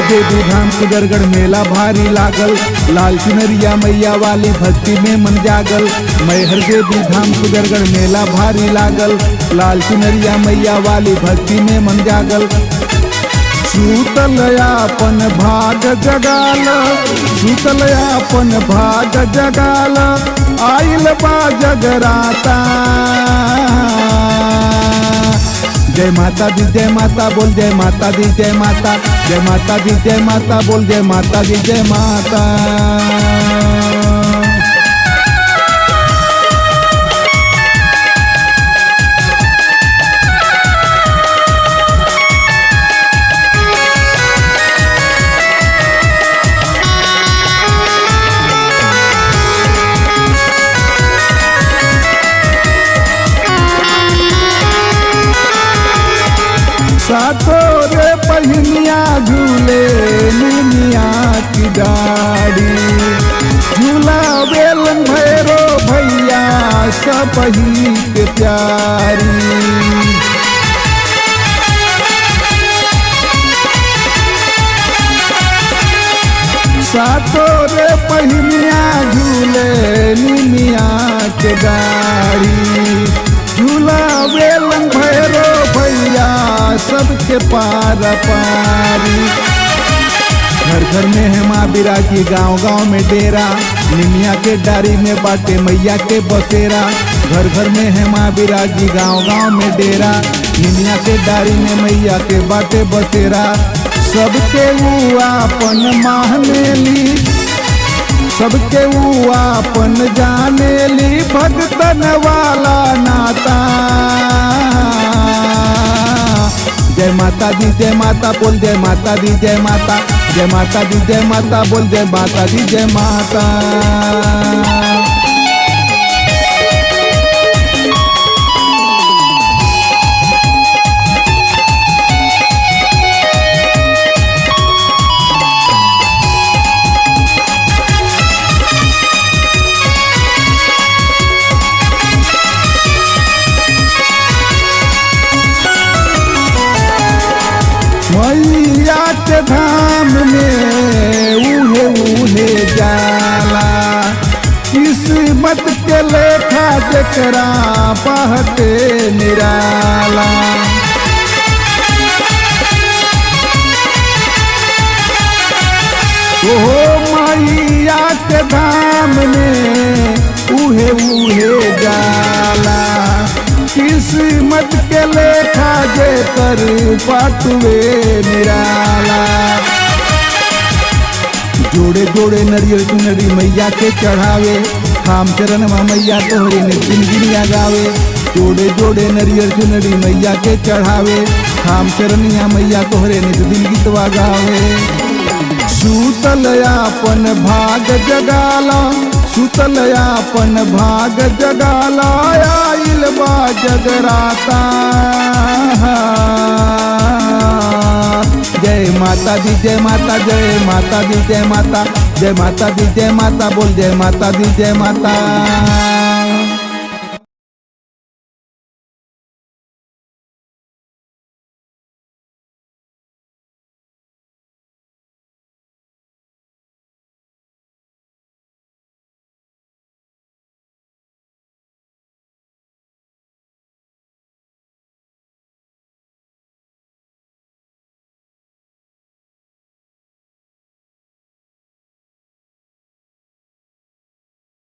देवी धाम कुदरगढ़ मेला भारी लागल, लाल चुनरिया मैया वाली भक्ति में मन जागल। मैहर देवी धाम कुदरगढ़ मेला भारी लागल, लाल चुनरिया मैया वाली भक्ति में मन जागल। सूतल आपन भाग जगाल, सूतल आपन भाग जगाल, आइल बा जगराता। जय माता दी जय माता बोल, जय माता दी जय माता, जय माता दी जय माता बोल, जय माता दी जय माता। सातो रे पहिनिया झूले निमिया की डाड़ी, झूला बेलन भैरो भैया सब ही के प्यारी। सातो रे पहिनिया झूले निमिया के डाड़ी, झूला बेलन भैरो भैया सबके पार पारी। घर घर में है माँ बिराजी, गांव गांव में डेरा, निमिया के डारी में बाटे मैया के बसेरा। घर घर में है माँ बिराजी, गांव गांव में डेरा, निमिया के डारी में मैया के बाटे बसेरा। सबके वो आपन माहने ली, सबके वो आपन जाने ली, भगतन वाला नाता। जय माता दी जय माता बोल, जय माता दी जय माता, जय माता दी जय माता बोल, जय माता दी जय माता। मैया के धाम में उहे उहे जाला, किस्मत के लेखा जकरा बहते निराला। ओ मैया के धाम में उहे उहे जाला, किस्मत के लेखा जे कर पाटुए निराला। जोड़े जोड़े नरियल चुनरी मैया के चढ़ावे, थाम चरण में मैया तोहरे नितिन गिरिया गावे। जोड़े जोड़े नरियल चुनरी मैया के चढ़ावे, थाम चरनिया मैया तोहरे नितिन गीतवा गावे। सूतल आपन भाग जगाला, सुतल आपन भाग जगाला, आइल बा जगराता। जय माता दी जय माता, जय माता दी जय माता, जय माता दी जय माता बोल, जय माता दी जय माता।